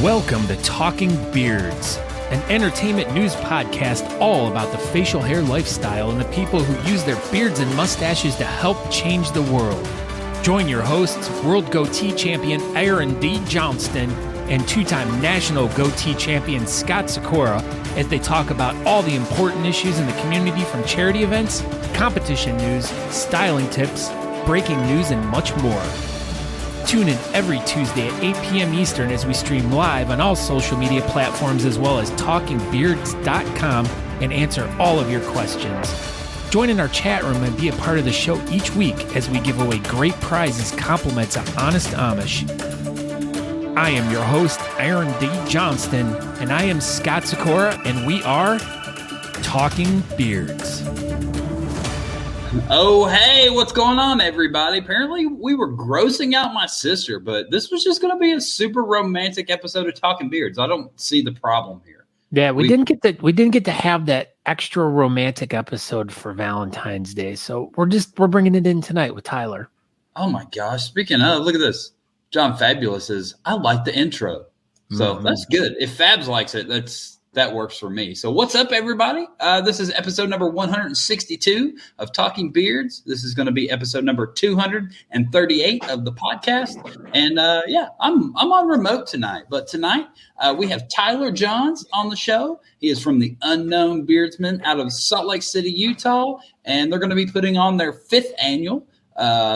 Welcome to Talking Beards, an entertainment news podcast all about the facial hair lifestyle and the people who use their beards and mustaches to help change the world. Join your hosts, World Goatee Champion Aaron D. Johnston and two-time National Goatee Champion Scott Sikora as they talk about all the important issues in the community, from charity events, competition news, styling tips, breaking news, and much more. Tune in every Tuesday at 8 p.m. Eastern as we stream live on all social media platforms as well as talkingbeards.com and answer all of your questions. Join in our chat room and be a part of the show each week as we give away great prizes, compliments of Honest Amish. I am your host, Aaron D. Johnston, and I am Scott Sikora, and we are Talking Beards. Oh, hey, what's going on, everybody? Apparently, we were grossing out my sister, but this was just going to be a super romantic episode of Talking Beards. I don't see the problem here. Yeah, we didn't get to have that extra romantic episode for Valentine's Day, so we're bringing it in tonight with Tyler. Oh my gosh! Speaking of, look at this. John Fabulous says, "I like the intro," so that's good. If Fabs likes it, that works for me. So what's up, everybody? This is episode number 162 of Talking Beards. This is going to be episode number 238 of the podcast. And I'm on remote tonight. But tonight we have Tyler Johns on the show. He is from the Unknown Beardsmen out of Salt Lake City, Utah. And they're going to be putting on their 5th annual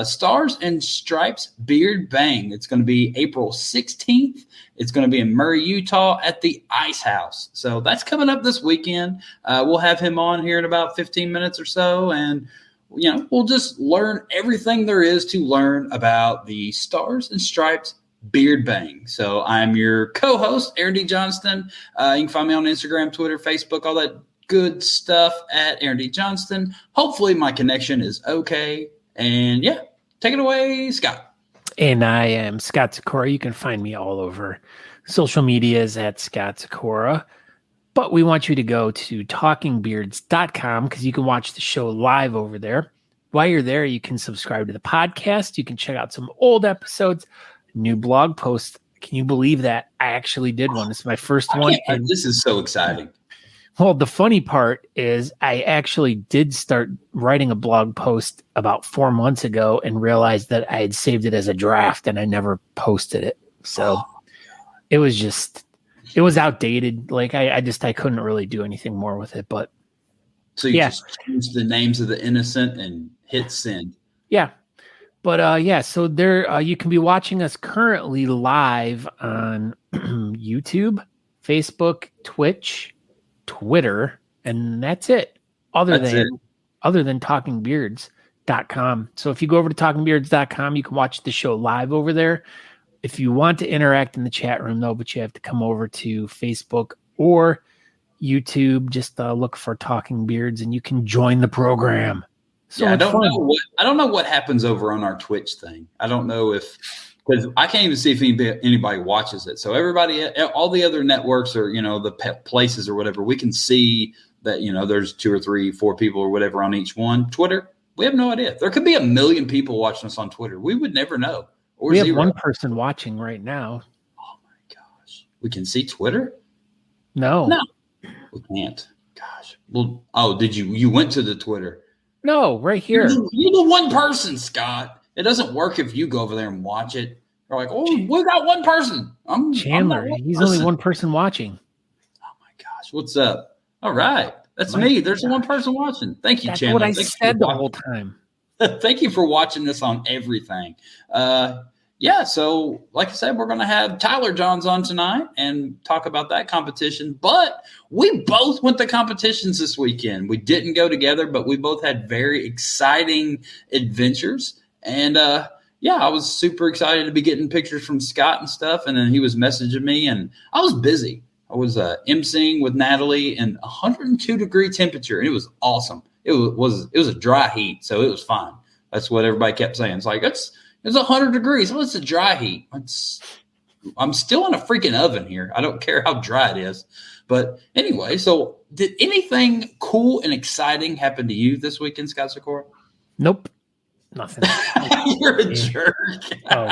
Stars and Stripes Beard Bang. It's going to be April 16th. It's going to be in Murray, Utah at the Ice Haus. So that's coming up this weekend. We'll have him on here in about 15 minutes or so. And, we'll just learn everything there is to learn about the Stars and Stripes Beard Bang. So I'm your co-host, Aaron D. Johnston. You can find me on Instagram, Twitter, Facebook, all that good stuff at Aaron D. Johnston. Hopefully my connection is okay. And yeah, take it away, Scott. And I am Scott Sikora. You can find me all over social medias at Scott Sikora. But we want you to go to talkingbeards.com because you can watch the show live over there. While you're there, you can subscribe to the podcast. You can check out some old episodes, new blog posts. Can you believe that? I actually did one. This is my first one. And this is so exciting. Well, the funny part is I actually did start writing a blog post about 4 months ago and realized that I had saved it as a draft and I never posted it. So it was outdated. Like I couldn't really do anything more with it, but so you just changed the names of the innocent and hit send. Yeah. But so there you can be watching us currently live on YouTube, Facebook, Twitch, Twitter, and that's it. Other than talkingbeards.com. So if you go over to talkingbeards.com, you can watch the show live over there. If you want to interact in the chat room, though, but you have to come over to Facebook or YouTube, just look for Talking Beards and you can join the program. So yeah, I don't know what happens over on our Twitch thing. I don't know because I can't even see if anybody watches it. So everybody, all the other networks or, the places or whatever, we can see that, there's 2 or 3, 4 people or whatever on each one. Twitter, we have no idea. There could be 1 million people watching us on Twitter. We would never know. Or we have 1 person watching right now. Oh my gosh. We can see Twitter? No, we can't. Gosh. Well, did you went to the Twitter? No, right here. You're the 1 person, Scott. It doesn't work if you go over there and watch it. They're like, we got 1 person. Chandler, he's only 1 person watching. Oh my gosh, what's up? All right, that's me. There's 1 person watching. Thank you, Chandler. That's what I said the whole time. Thank you for watching this on everything. So like I said, we're going to have Tyler Johns on tonight and talk about that competition. But we both went to competitions this weekend. We didn't go together, but we both had very exciting adventures. And I was super excited to be getting pictures from Scott and stuff. And then he was messaging me, and I was busy. I was emceeing with Natalie in 102-degree temperature, and it was awesome. It was a dry heat, so it was fine. That's what everybody kept saying. It's like it's 100 degrees. Well, it's a dry heat. I'm still in a freaking oven here. I don't care how dry it is. But anyway, so did anything cool and exciting happen to you this weekend, Scott Sikora? Nope. Nothing. You're a jerk. Oh.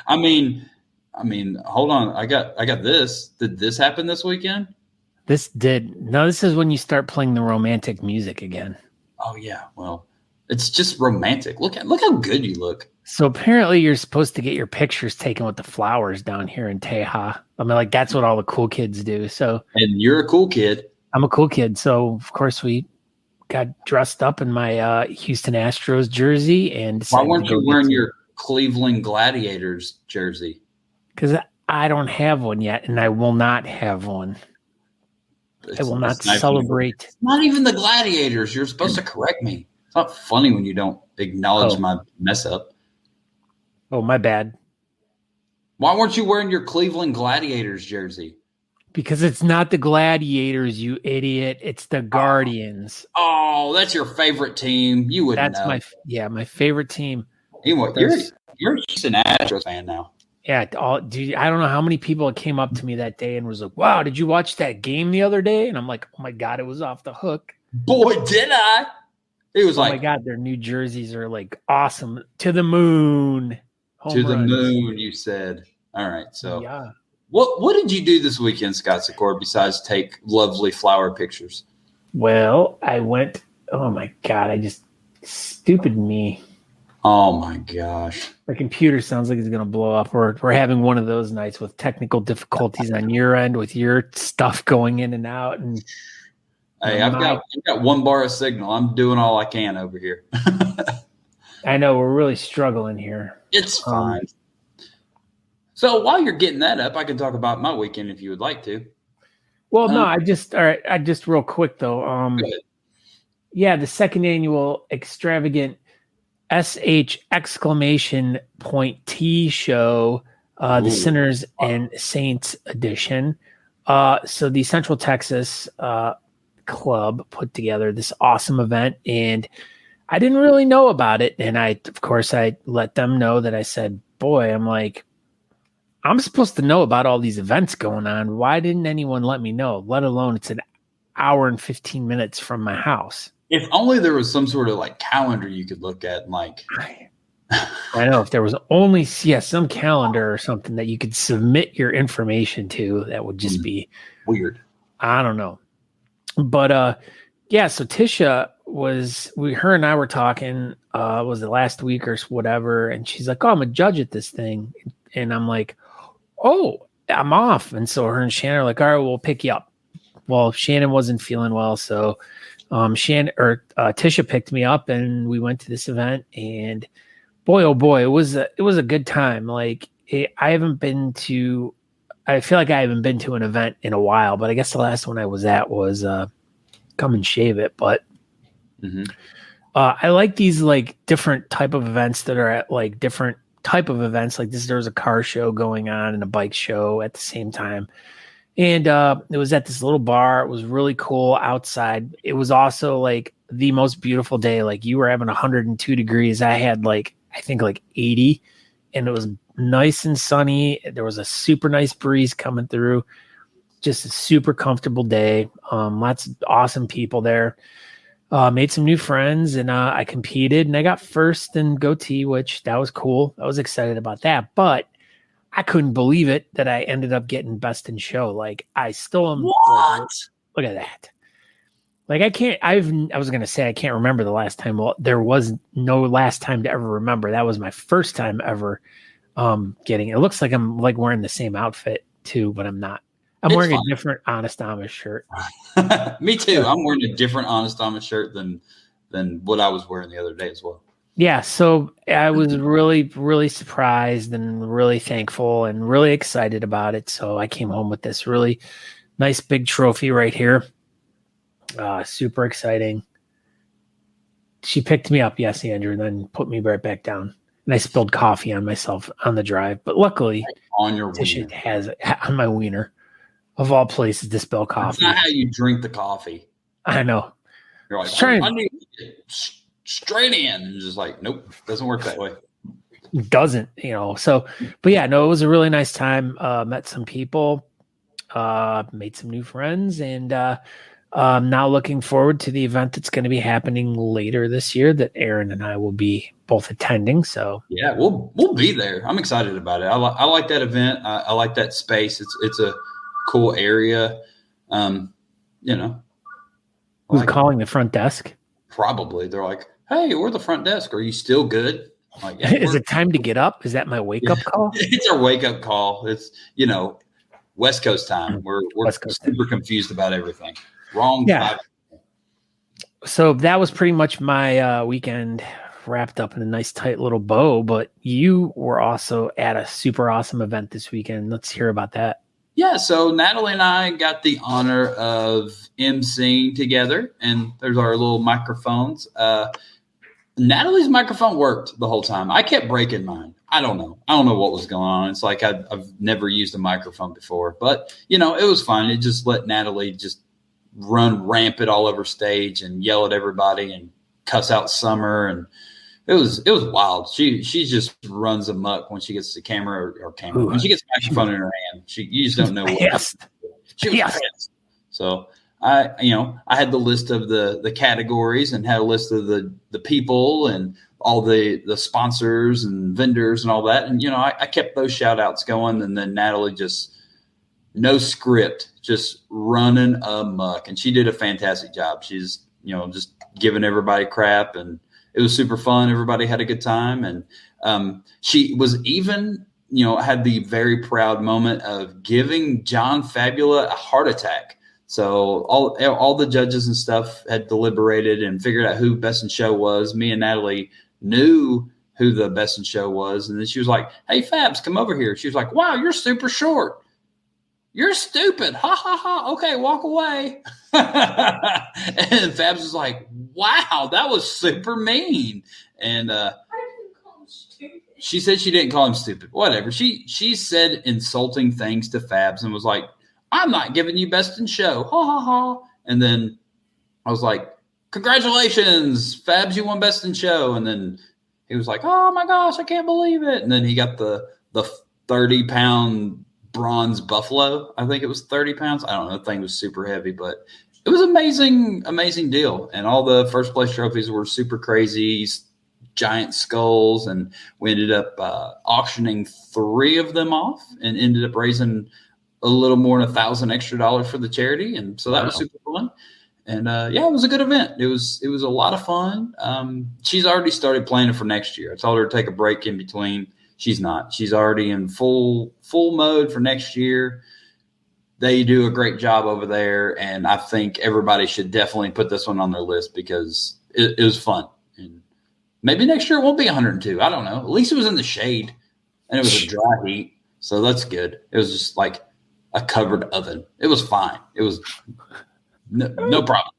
I mean, I mean, hold on. I got this. Did this happen this weekend? This is when you start playing the romantic music again. Oh yeah. Well, it's just romantic. Look how good you look. So apparently you're supposed to get your pictures taken with the flowers down here in Teja. I mean, like that's what all the cool kids do. So And you're a cool kid. I'm a cool kid. So of course we got dressed up in my Houston Astros jersey and why weren't you wearing your Cleveland Gladiators jersey? Because I don't have one yet, and I will not have one. I will not celebrate. It's not even the Gladiators. You're supposed to correct me. It's not funny when you don't acknowledge my mess up. Oh, my bad. Why weren't you wearing your Cleveland Gladiators jersey? Because it's not the Gladiators, you idiot. It's the Guardians. Oh, that's your favorite team. You wouldn't know. That's my favorite team. Anyway, you're just an Astros fan now. Yeah, dude, I don't know how many people came up to me that day and was like, "Wow, did you watch that game the other day?" And I'm like, "Oh my god, it was off the hook." Boy, did I! It was like, "Oh my god, their new jerseys are like awesome to the moon." To the moon, you said. All right, so yeah. What did you do this weekend, Scott Secor, besides take lovely flower pictures? Well, I went. Oh my god, stupid me. Oh my gosh. My computer sounds like it's going to blow up. We're having one of those nights with technical difficulties on your end with your stuff going in and out. And hey, I've got 1 bar of signal. I'm doing all I can over here. I know we're really struggling here. It's fine. So while you're getting that up, I can talk about my weekend if you would like to. Well, no, I just real quick though. Yeah, the second annual extravagant SH exclamation point T show, the Sinners and Saints edition. So the Central Texas club put together this awesome event, and I didn't really know about it. And I let them know that I said, boy, I'm supposed to know about all these events going on. Why didn't anyone let me know? Let alone it's an hour and 15 minutes from my house. If only there was some sort of like calendar you could look at and like. I know if there was only some calendar or something that you could submit your information to, that would just be weird. I don't know. But yeah, so Tisha her and I were talking, was it last week or whatever, and she's like, "Oh, I'm a judge at this thing." And I'm like, "Oh, I'm off." And so her and Shannon are like, "All right, we'll pick you up." Well, Shannon wasn't feeling well, so Tisha picked me up, and we went to this event, and boy, oh boy, it was a good time. Like I feel like I haven't been to an event in a while, but I guess the last one I was at was Come and Shave It. But I like these like different type of events that are at like different type of events. Like there's a car show going on and a bike show at the same time. And it was at this little bar. It was really cool outside. It was also like the most beautiful day. Like you were having 102 degrees. I had I think 80, and it was nice and sunny. There was a super nice breeze coming through. Just a super comfortable day. Lots of awesome people there. Made some new friends, and I competed, and I got first in goatee, which that was cool. I was excited about that, but I couldn't believe it that I ended up getting best in show. Like I still am. What? Look at that. Like I was going to say, I can't remember the last time. Well, there was no last time to ever remember. That was my first time ever getting it. It looks like I'm like wearing the same outfit too, but I'm not. I'm wearing a different Honest Amish shirt. Me too. I'm wearing a different Honest Amish shirt than what I was wearing the other day as well. Yeah, so I was really, really surprised and really thankful and really excited about it. So I came home with this really nice big trophy right here. Super exciting. She picked me up, yes, Andrew, and then put me right back down. And I spilled coffee on myself on the drive. But luckily, on your Tisha has it on my wiener. Of all places to spill coffee. That's not how you drink the coffee. I know. You're like, I need to get straight in. And just like, nope, doesn't work that way. Doesn't, so, but yeah, no, it was a really nice time. Met some people, made some new friends, and Now looking forward to the event that's going to be happening later this year that Aaron and I will be both attending. So yeah, we'll be there. I'm excited about it. I like that event. I like that space. It's a cool area. Who's calling the front desk? Probably they're like, "Hey, we're the front desk. Are you still good?" Like, yeah, is it time to get up? Is that my wake up call? It's our wake up call. It's West Coast time. We're West Coast super confused about everything. Wrong. Yeah. So that was pretty much my weekend wrapped up in a nice tight little bow. But you were also at a super awesome event this weekend. Let's hear about that. Yeah, so Natalie and I got the honor of emceeing together, and there's our little microphones. Natalie's microphone worked the whole time. I kept breaking mine. I don't know what was going on. It's like I've never used a microphone before, but it was fun. It just let Natalie just run rampant all over stage and yell at everybody and cuss out Summer, and it was wild. She just runs amok when she gets the camera or when she gets the microphone in her hand. You just don't know what she was pissed. So I had the list of the categories and had a list of the people and all the sponsors and vendors and all that. And I kept those shout outs going, and then Natalie just no script, just running amok, and she did a fantastic job. She's just giving everybody crap, and it was super fun. Everybody had a good time. And she was even, had the very proud moment of giving John Fabula a heart attack. So all the judges and stuff had deliberated and figured out who Best in Show was. Me and Natalie knew who the Best in Show was. And then she was like, "Hey, Fabs, come over here." She was like, "Wow, you're super short. You're stupid. Ha, ha, ha. Okay, walk away." And Fabs was like, "Wow, that was super mean." And I didn't call him stupid. She said she didn't call him stupid. Whatever. She said insulting things to Fabs and was like, "I'm not giving you Best in Show. Ha, ha, ha." And then I was like, "Congratulations, Fabs, you won Best in Show." And then he was like, "Oh my gosh, I can't believe it." And then he got the 30-pound bronze buffalo. I think it was 30 pounds. I don't know. The thing was super heavy, but it was amazing deal. And all the first place trophies were super crazy, giant skulls. And we ended up auctioning 3 of them off and ended up raising a little more than $1,000 extra for the charity. And so that was super fun. And it was a good event. It was a lot of fun. She's already started planning for next year. I told her to take a break in between. She's not. She's already in full mode for next year. They do a great job over there, and I think everybody should definitely put this one on their list because it was fun. And maybe next year it won't be 102. I don't know. At least it was in the shade, and it was a dry heat, so that's good. It was just like a covered oven. It was fine. It was no problem.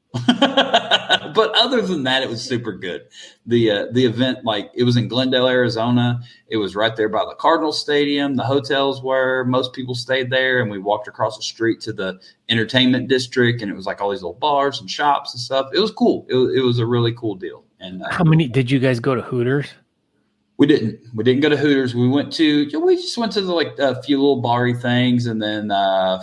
But other than that, it was super good. The event, it was in Glendale, Arizona. It was right there by the Cardinals Stadium. The hotels were, most people stayed there, and we walked across the street to the entertainment district, and it was like all these little bars and shops and stuff. It was cool. It was a really cool deal. And how many did you guys go to Hooters? We didn't go to Hooters. We just went to a few little bar-y things. And then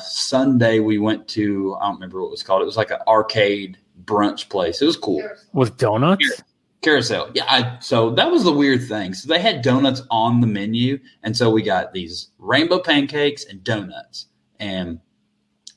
Sunday we went to, I don't remember what it was called. It was like an arcade brunch place. It was cool. With donuts? Carousel. Yeah. So that was the weird thing. So they had donuts on the menu. And so we got these rainbow pancakes and donuts. And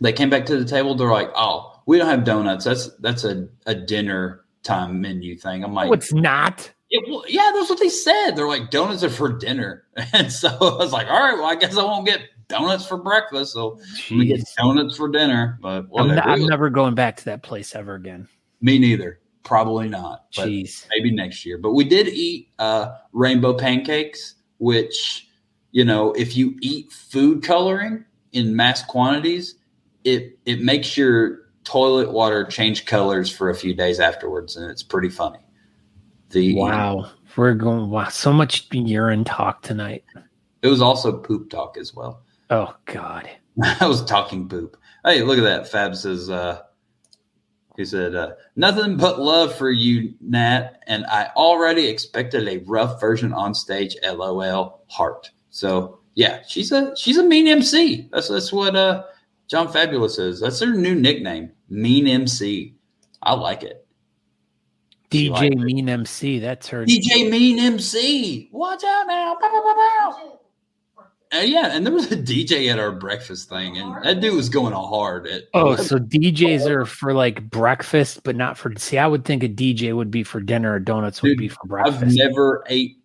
they came back to the table. They're like, "Oh, we don't have donuts. That's a dinner time menu thing." I'm like, "No, it's not." Yeah, that's what they said. They're like, "Donuts are for dinner." And so I was like, "All right, well, I guess I won't get donuts for breakfast. So we get donuts for dinner." But whatever. I'm never going back to that place ever again. Me neither. Probably not. But Jeez. Maybe next year. But we did eat rainbow pancakes, which, if you eat food coloring in mass quantities, it makes your toilet water change colors for a few days afterwards. And it's pretty funny. Wow. We're going so much urine talk tonight. It was also poop talk as well. Oh, God. I was talking poop. Hey, look at that. Fab says, he said, "Nothing but love for you, Nat. And I already expected a rough version on stage. LOL, heart." So, yeah, she's a mean MC. That's what John Fabulous says that's their new nickname, Mean MC. I like it. DJ Mean MC. That's her. DJ Mean MC. Watch out now. Bow, bow, bow, bow. Yeah, and there was a DJ at our breakfast thing, and that dude was going hard. So DJs are for like breakfast, but not for. See, I would think a DJ would be for dinner, or donuts would be for breakfast. I've never ate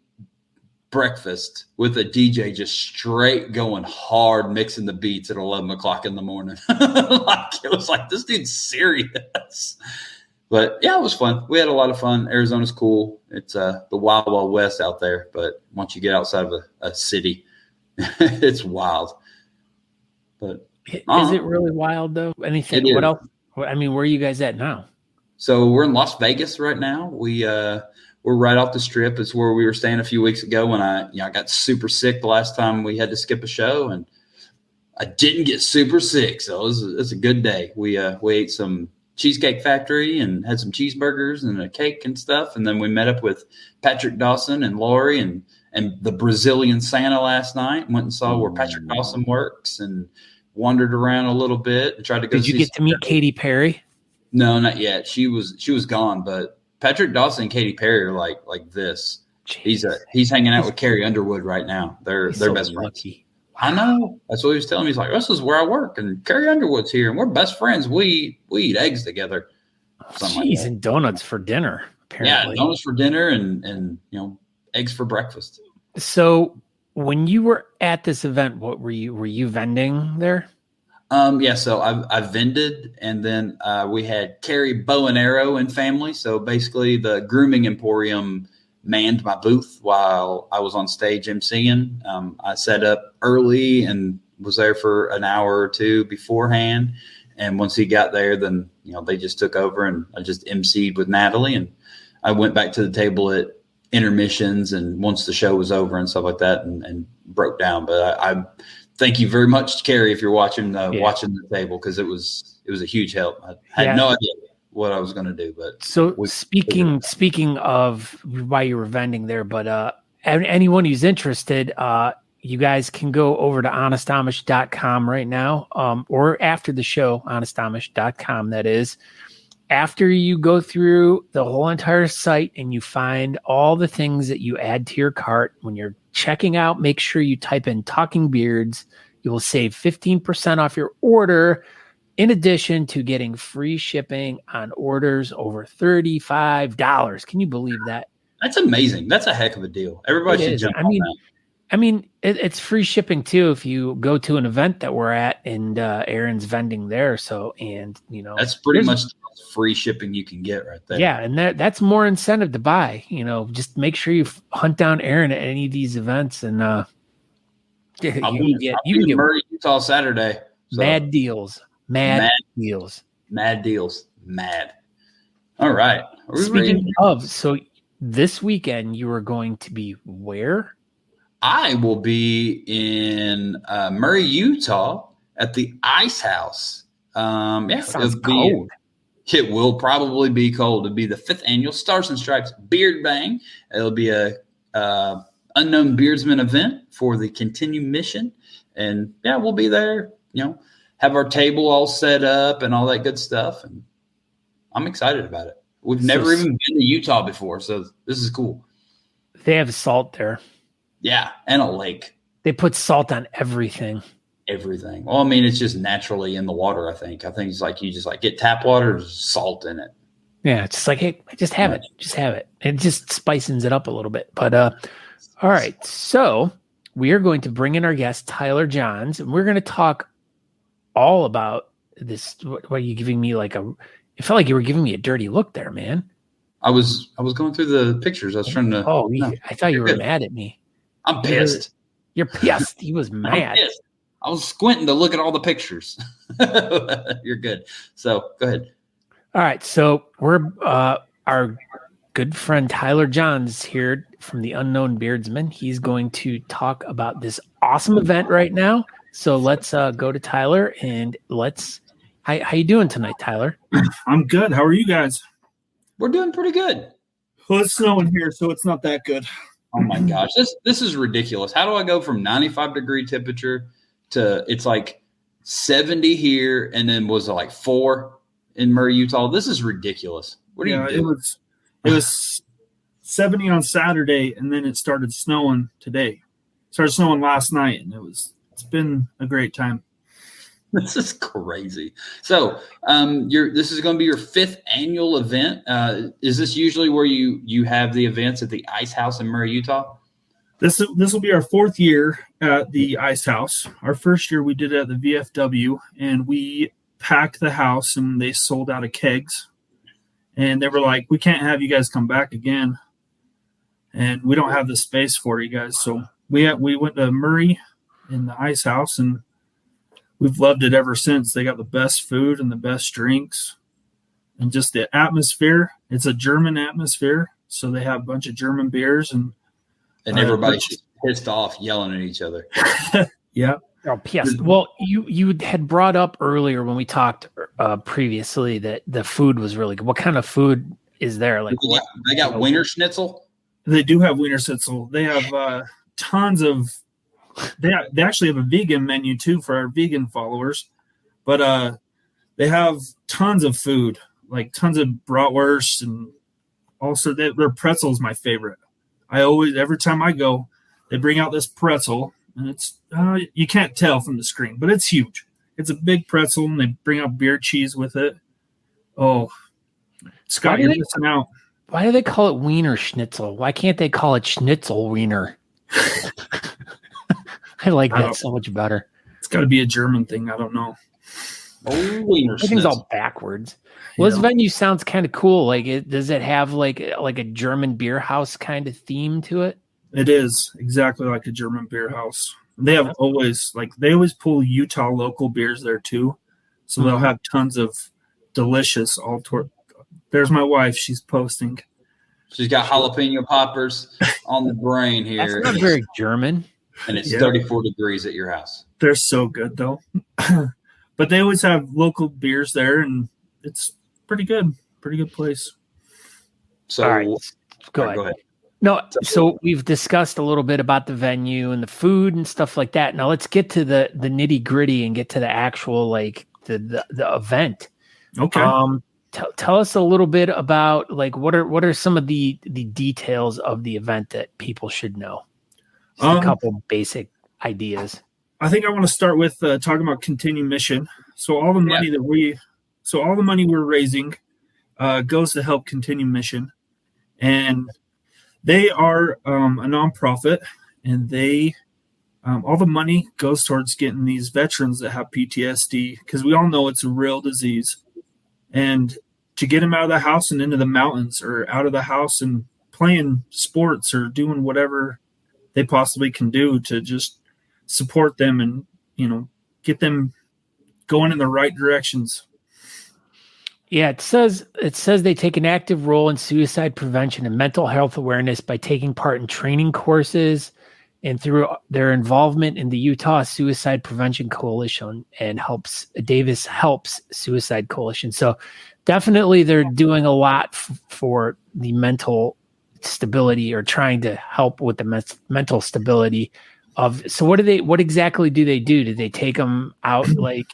breakfast with a DJ just straight going hard, mixing the beats at 11 o'clock in the morning. It was like, this dude's serious. But yeah, it was fun. We had a lot of fun. Arizona's cool. It's the wild, wild west out there. But once you get outside of a city, it's wild. But is it really wild though? Anything? What else? I mean, where are you guys at now? So we're in Las Vegas right now. We're right off the strip. It's where we were staying a few weeks ago when I got super sick the last time we had to skip a show, and I didn't get super sick. So it's a good day. We ate some Cheesecake Factory and had some cheeseburgers and a cake and stuff. And then we met up with Patrick Dawson and Lori and the Brazilian Santa last night. Went and saw where Patrick Dawson works and wandered around a little bit and tried to go. Did you get to meet Katy Perry? No, not yet. She was gone, but Patrick Dawson and Katy Perry are like this. Jeez. He's hanging out with Carrie Underwood right now. They're best friends. I know. That's what he was telling me. He's like, this is where I work, and Carrie Underwood's here, and we're best friends. We eat eggs together. Jeez, like and donuts for dinner. Apparently, yeah, donuts for dinner and eggs for breakfast. So, when you were at this event, what were you vending there? Yeah, so I vended, and then we had Carrie Bow and Arrow and family. So basically, the grooming emporium manned my booth while I was on stage emceeing. I set up early and was there for an hour or two beforehand. And once he got there, then they just took over, and I just emceed with Natalie, and I went back to the table at intermissions and once the show was over and stuff like that, and broke down. But I thank you very much, Carrie, if you're watching the table, because it was a huge help. I had no idea what I was going to do. But so speaking of why you were vending there, but anyone who's interested, you guys can go over to honestamish.com right now, or after the show, honestamish.com. That is, after you go through the whole entire site and you find all the things that you add to your cart, when you're checking out, make sure you type in Talking Beards. You will save 15% off your order, in addition to getting free shipping on orders over $35. Can you believe that? That's amazing. That's a heck of a deal. Everybody should jump on that. I mean, it's free shipping too if you go to an event that we're at and Aaron's vending there. So, and that's pretty much free shipping you can get right there. Yeah, and that's more incentive to buy. Just make sure you hunt down Aaron at any of these events, and you can get Murray, Utah Saturday. So. Mad deals. Mad deals. All right. Speaking of, so this weekend you are going to be where? I will be in Murray, Utah at the Ice Haus. Sounds cold. It will probably be cold. It'll be the 5th annual Stars and Stripes Beard Bang. It'll be a Unknown Beardsmen event for the Continue mission. And yeah, we'll be there, have our table all set up and all that good stuff. And I'm excited about it. We've never even been to Utah before, so this is cool. They have salt there. Yeah, and a lake. They put salt on everything. Everything. Well, I mean, it's just naturally in the water, I think. I think it's like you just get tap water, there's salt in it. Yeah, it's just like, hey, just have it. Just have it. It just spicens it up a little bit. But all right. So we are going to bring in our guest, Tyler Johns, and we're going to talk all about this. What are you giving me it felt like you were giving me a dirty look there, man. I was going through the pictures. I was trying to. Oh, I thought you were mad at me. I'm pissed. You're pissed. He was mad. I was squinting to look at all the pictures. You're good. So go ahead. All right. So we're our good friend Tyler Johns here from the Unknown Beardsmen. He's going to talk about this awesome event right now. So let's go to Tyler and how you doing tonight, Tyler? I'm good. How are you guys? We're doing pretty good. Well, it's snowing here, so it's not that good. Oh my gosh, this is ridiculous. How do I go from 95-degree temperature to it's like 70 here, and then was it like 4 in Murray, Utah? This is ridiculous. What are you doing? It was 70 on Saturday, and then it started snowing today. It started snowing last night, and it's been a great time. This is crazy. So, this is going to be your 5th annual event. Is this usually where you have the events at the Ice Haus in Murray, Utah? This will be our 4th year at the Ice Haus. Our first year we did it at the VFW, and we packed the house, and they sold out of kegs. And they were like, "We can't have you guys come back again, and we don't have the space for you guys." So we went to Murray in the Ice Haus, and we've loved it ever since. They got the best food and the best drinks, and just the atmosphere. It's a German atmosphere, so they have a bunch of German beers, and everybody's just pissed off, yelling at each other. Yeah. Oh, yes. Well, you had brought up earlier when we talked previously that the food was really good. What kind of food is there? Like they got Wiener Schnitzel. They do have Wiener Schnitzel. They have tons of. They actually have a vegan menu too for our vegan followers, but they have tons of food, like tons of bratwurst, and also their pretzel is my favorite. Every time I go, they bring out this pretzel, and it's you can't tell from the screen, but it's huge. It's a big pretzel, and they bring out beer cheese with it. Oh, Scott, you're missing out. Why do they call it Wiener Schnitzel? Why can't they call it Schnitzel Wiener? I like that so much better. It's got to be a German thing. I don't know. Oh, Wiener Everything's all backwards. Well, this venue sounds kind of cool. Like, does it have like a German beer house kind of theme to it? It is exactly like a German beer house. They always pull Utah local beers there too, so they'll have tons of delicious. There's my wife. She's posting. She's got jalapeno poppers on the brain here. That's not very German. And it's 34 degrees at your house. They're so good though. But they always have local beers there, and it's pretty good. Pretty good place. So, all right, go ahead. No, so we've discussed a little bit about the venue and the food and stuff like that. Now let's get to the nitty gritty and get to the actual like the event. Okay. Tell us a little bit about like what are some of the details of the event that people should know. Just a couple basic ideas. I think I want to start with talking about Continue Mission. So all the money we're raising goes to help Continue Mission, and they are a nonprofit, and they all the money goes towards getting these veterans that have PTSD, because we all know it's a real disease, and to get them out of the house and into the mountains, or out of the house and playing sports or doing whatever they possibly can do to just support them and, get them going in the right directions. Yeah, it says they take an active role in suicide prevention and mental health awareness by taking part in training courses and through their involvement in the Utah Suicide Prevention Coalition and Davis Helps Suicide Coalition. So definitely they're doing a lot for the mental stability, or trying to help with the mental stability of. So what exactly do they do? Do they take them out like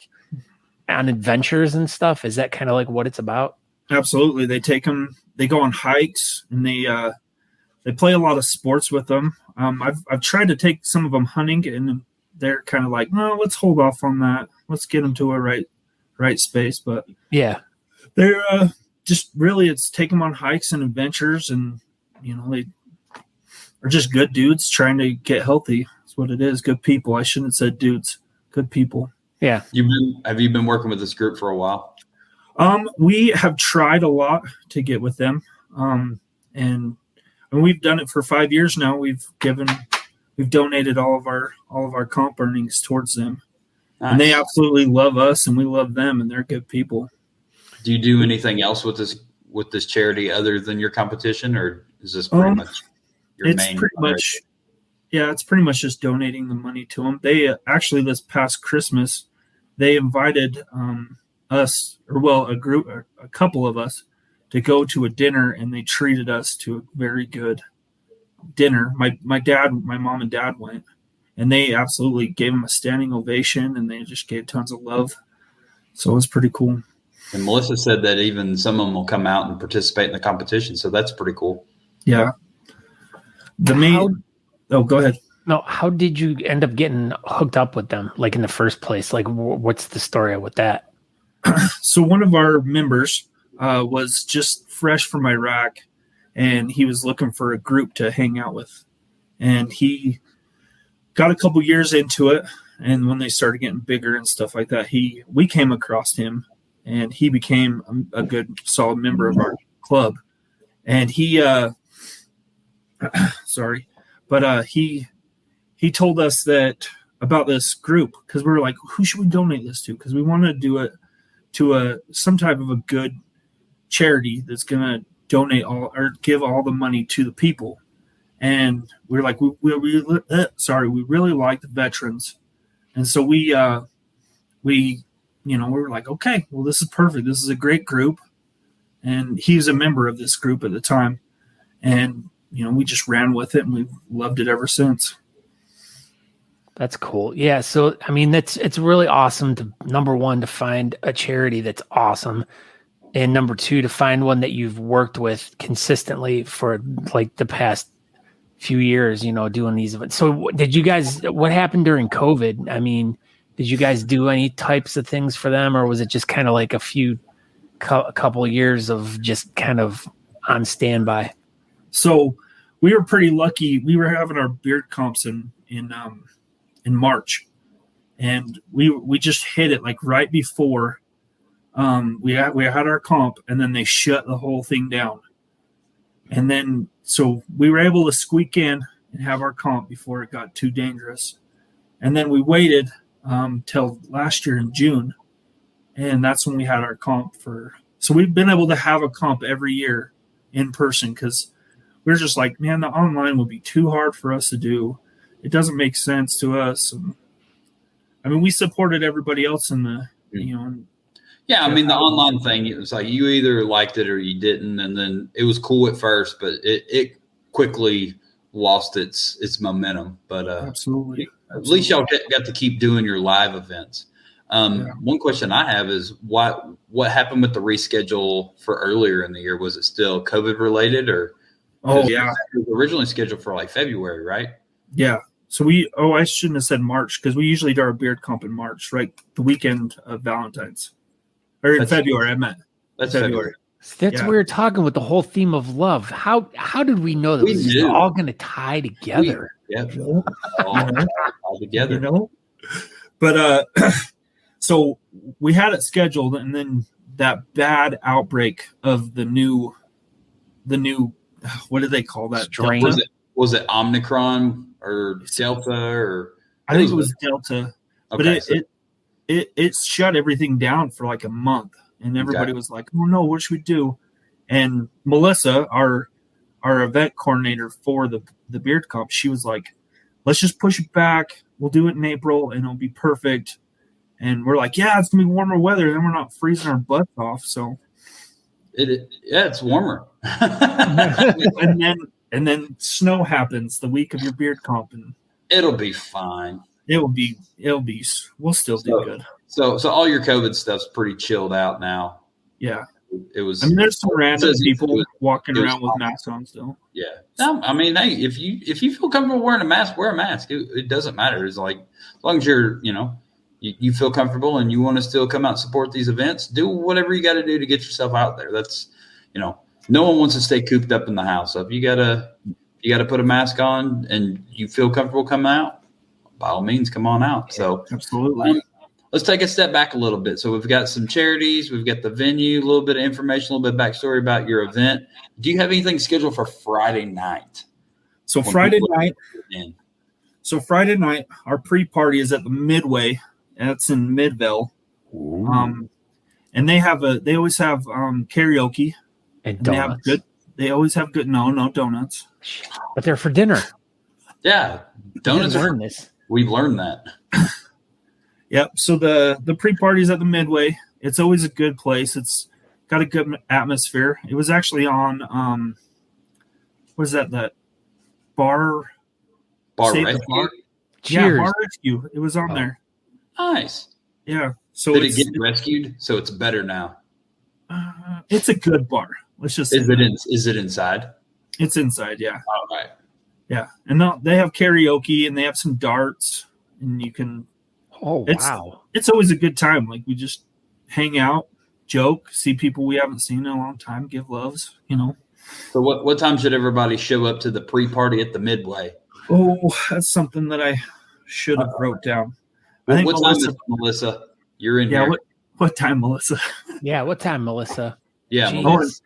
on adventures and stuff? Is that kind of like what it's about? Absolutely. They take them, they go on hikes, and they play a lot of sports with them. I've tried to take some of them hunting, and they're kind of like, no, let's hold off on that. Let's get them to a right space. But yeah, they're just really, it's take them on hikes and adventures, and they are just good dudes trying to get healthy. That's what it is. Good people. I shouldn't have said dudes. Good people. Yeah. Have you been working with this group for a while? We have tried a lot to get with them. And we've done it for 5 years now. We've donated all of our comp earnings towards them. Nice. And they absolutely love us, and we love them, and they're good people. Do you do anything else with this charity other than your competition, or is this pretty much your main? It's pretty much just donating the money to them. They actually, this past Christmas, they invited us, a couple of us, to go to a dinner, and they treated us to a very good dinner. My mom and dad went, and they absolutely gave him a standing ovation, and they just gave tons of love. So it was pretty cool. And Melissa said that even some of them will come out and participate in the competition. So that's pretty cool. Yeah. Go ahead. No, how did you end up getting hooked up with them, like in the first place? Like, what's the story with that? So one of our members was just fresh from Iraq, and he was looking for a group to hang out with. And he got a couple years into it, and when they started getting bigger and stuff like that, we came across him, and he became a good, solid member of our club. And he told us that about this group, because we were like, who should we donate this to? Because we want to do it to some type of a good charity that's going to donate all or give all the money to the people. And we were like, we really like the veterans. And so we were like, okay, well, this is perfect. This is a great group. And he was a member of this group at the time. And, we just ran with it, and we've loved it ever since. That's cool. Yeah. So, I mean, it's really awesome to, number one, to find a charity that's awesome. And number two, to find one that you've worked with consistently for like the past few years, doing these events. So what happened during COVID? I mean, did you guys do any types of things for them, or was it just kind of like a couple of years of just kind of on standby? So we were pretty lucky. We were having our beard comps in March, and we just hit it like right before we had our comp, and then they shut the whole thing down. And then so we were able to squeak in and have our comp before it got too dangerous. And then we waited till last year in June, and that's when we had our comp so we've been able to have a comp every year in person, because we're just like, man, the online would be too hard for us to do. It doesn't make sense to us. And, I mean, we supported everybody else in the, Yeah, I mean, the online thing, it was like you either liked it or you didn't, and then it was cool at first, but it quickly lost its momentum. But absolutely, at least y'all got to keep doing your live events. One question I have is what happened with the reschedule for earlier in the year? Was it still COVID related, or? Oh yeah, it was originally scheduled for like February, right? Yeah. So I shouldn't have said March, because we usually do our beard comp in March, right? The weekend of Valentine's. Or in February, I meant. That's February. That's we were talking with the whole theme of love. How did we know that this is all going to tie together? All together. But so we had it scheduled, and then that bad outbreak of the new what do they call that strain? Was it Omicron or Delta, or I think it was Delta. Okay, but it shut everything down for like a month, and everybody was like, oh no, what should we do? And Melissa, our event coordinator for the beard comp, she was like, let's just push it back. We'll do it in April, and it'll be perfect. And we're like, yeah, it's gonna be warmer weather, then we're not freezing our butts off. So it's warmer. and then snow happens the week of your beard comp, and it'll be fine. We'll still do good. So all your COVID stuff's pretty chilled out now. Yeah. It was. I mean, there's some random people walking around with masks on still. Yeah. I mean, hey, if you feel comfortable wearing a mask, wear a mask. It doesn't matter. It's like, as long as you're, you feel comfortable and you want to still come out and support these events, do whatever you got to do to get yourself out there. That's, no one wants to stay cooped up in the house. So if you gotta put a mask on and you feel comfortable coming out, by all means, come on out. So absolutely. Let's take a step back a little bit. So we've got some charities, we've got the venue, a little bit of information, a little bit of backstory about your event. Do you have anything scheduled for Friday night? So Friday night, our pre-party is at the Midway. That's in Midvale. And they always have karaoke. And donuts. They always have good. No donuts. But they're for dinner. Yeah, donuts. We've learned that. Yep. So the pre-party's at the Midway. It's always a good place. It's got a good atmosphere. It was actually on what is that bar? Bar Rescue? Cheers. Yeah, Bar Rescue. It was on there. Nice. Yeah. So Did it get rescued? So it's better now. It's a good bar. Let's just say Is it inside? It's inside, yeah. All right. Yeah. And they have karaoke and they have some darts and you can wow. It's always a good time. Like we just hang out, joke, see people we haven't seen in a long time, give loves, So what time should everybody show up to the pre-party at the Midway? Oh, that's something that I should have wrote down. I think what time is Melissa? You're in here. What time, Melissa? Yeah, what time, Melissa? Yeah, Melissa.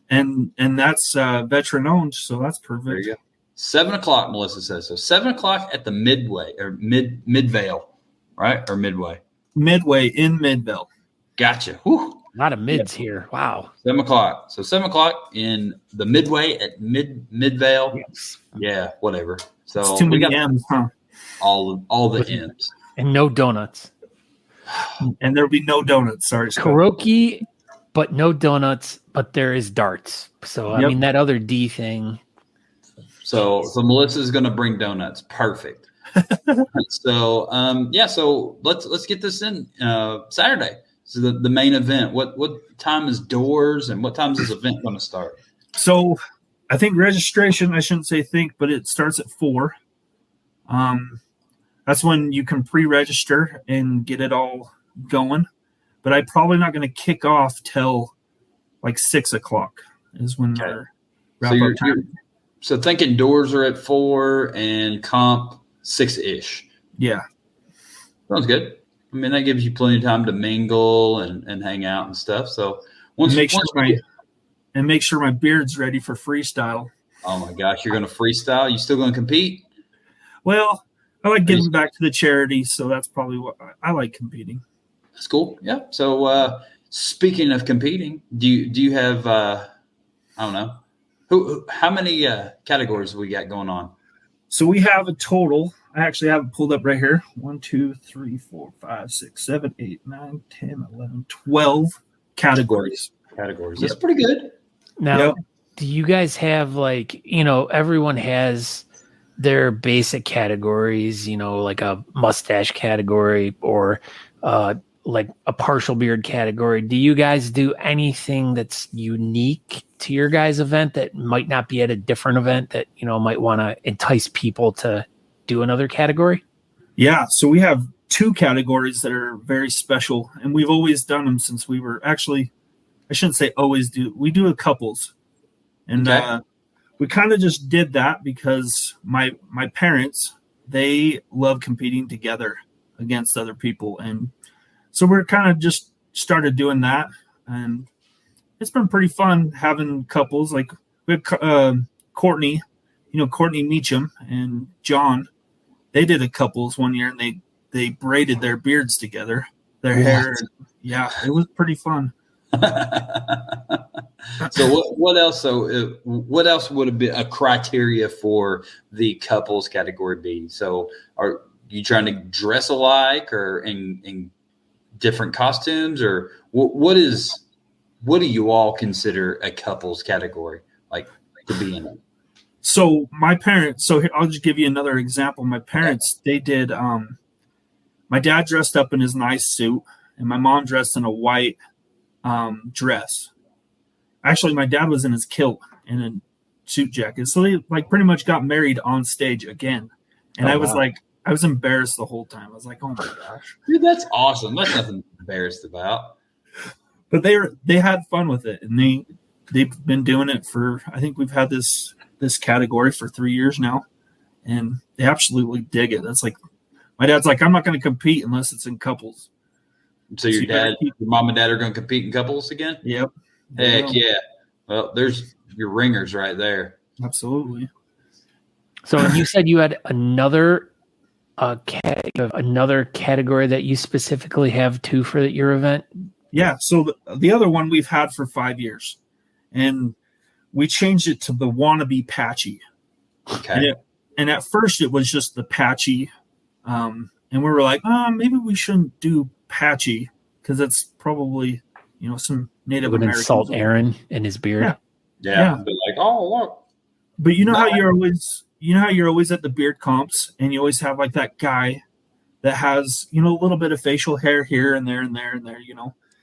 And that's veteran owned, so that's perfect. There you go. 7 o'clock, Melissa says. So 7 o'clock at the Midway or Midvale, right? Or Midway. Midway in Midvale. Gotcha. Whew. A lot of mids here. Wow. 7 o'clock. So 7 o'clock in the Midway at Midvale. Yes. Yeah, whatever. So it's too many M's, huh? All the M's. And no donuts. And there'll be no donuts. Sorry, Scott. Karaoke, but no donuts, but there is darts. So I mean that other D thing. So Melissa's gonna bring donuts. Perfect. So so let's get this in Saturday. So the main event. What time is doors and what time is this event going to start? So I think registration, I shouldn't say but it starts at 4. That's when you can pre-register and get it all going. But I'm probably not going to kick off till like 6 o'clock is when our wrap-up time. So thinking doors are at 4 and comp 6-ish. Yeah. Sounds good. I mean, that gives you plenty of time to mingle and hang out and stuff. So make sure my beard's ready for freestyle. Oh my gosh, you're going to freestyle? You still going to compete? Well, I like giving back to the charity, so that's probably what I like competing. That's cool. Yeah. So speaking of competing, do you have I don't know how many categories we got going on? So we have a total. I actually have it pulled up right here. 1, 2, 3, 4, 5, 6, 7, 8, 9, 10, 11, 12 categories. That's pretty good. Now, do you guys have everyone has their basic categories, like a mustache category or like a partial beard category. Do you guys do anything that's unique to your guys' event that might not be at a different event that, might want to entice people to do another category? Yeah. So we have 2 categories that are very special and we've always done them since we were I shouldn't say always do. We do a couples and we kind of just did that because my parents, they love competing together against other people. And so we're kind of just started doing that. And it's been pretty fun having couples. Like we have Courtney, Courtney Meacham and John. They did a couples one year and they braided their beards together, their hair. Yeah, it was pretty fun. So what else? So what else would have been a criteria for the couples category be? So are you trying to dress alike or in different costumes, or what do you all consider a couples category like to be in it? So my parents. So here, I'll just give you another example. My parents, they did. My dad dressed up in his nice suit, and my mom dressed in a white dress. Actually, my dad was in his kilt and a suit jacket. So they pretty much got married on stage again. And I was embarrassed the whole time. I was like, oh my gosh. Dude, that's awesome. That's nothing to be embarrassed about. But they had fun with it. And they've been doing it for, I think we've had this category for 3 years now. And they absolutely dig it. That's like, my dad's like, I'm not going to compete unless it's in couples. So your mom and dad are going to compete in couples again? Yep. Heck yeah. Well, there's your ringers right there. Absolutely. So you said you had another category that you specifically have too for your event? Yeah. So the other one we've had for 5 years. And we changed it to the wannabe patchy. Okay. And at first it was just the patchy. And we were like, maybe we shouldn't do patchy because it's probably, some Native Americans. Insult Aaron and his beard. Yeah. Be like, oh, look. But how you're you know how you're always at the beard comps and you always have like that guy that has, a little bit of facial hair here and there and there and there,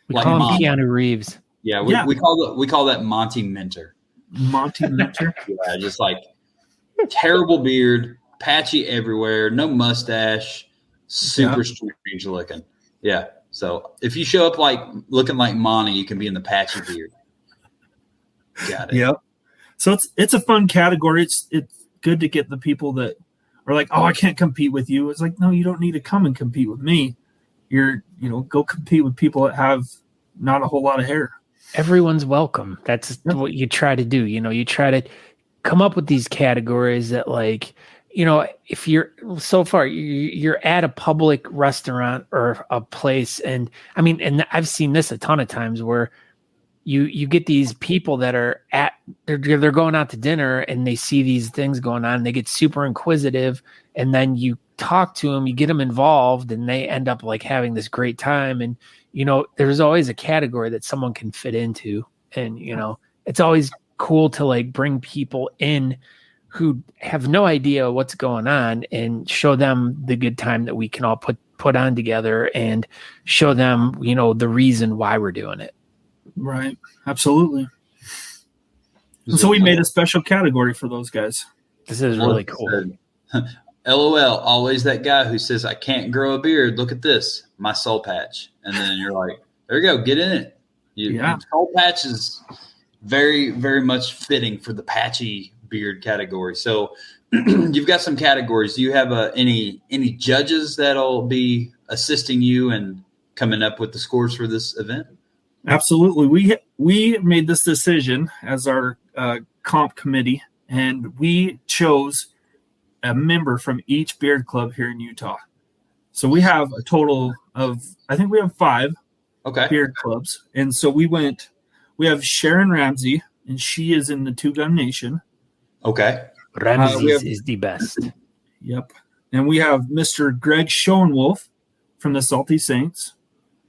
We Like call him Monty. Keanu Reeves. Yeah, we call that Monty Minter. Monty Minter. Yeah, just like terrible beard, patchy everywhere, no mustache, super strange looking. Yeah. So if you show up like looking like Monty, you can be in the patchy beard. Got it. Yep. So it's a fun category. It's good to get the people that are like, oh, I can't compete with you. It's like, no, you don't need to come and compete with me. Go compete with people that have not a whole lot of hair. Everyone's welcome. That's what you try to do. You try to come up with these categories that, like, if you're you're at a public restaurant or a place, and I mean, and I've seen this a ton of times where you get these people that are they're going out to dinner and they see these things going on and they get super inquisitive, and then you talk to them, you get them involved, and they end up like having this great time. And there's always a category that someone can fit into, and it's always cool to like bring people in who have no idea what's going on and show them the good time that we can all put on together, and show them the reason why we're doing it. Right. Absolutely. And so we made a special category for those guys. This is really cool. LOL, always that guy who says, I can't grow a beard. Look at this, my soul patch. And then you're like, there you go, get in it. Soul patch is very, very much fitting for the patchy beard category. So you've got some categories. Do you have any judges that'll be assisting you and coming up with the scores for this event? Absolutely. We made this decision as our comp committee, and we chose a member from each beard club here in Utah. So we have a total of, I think we have 5 beard clubs. And so we have Sharon Ramsey, and she is in the Two Gun Nation. Okay. Ramsey is the best. Yep. And we have Mr. Greg Schoenwolf from the Salty Saints.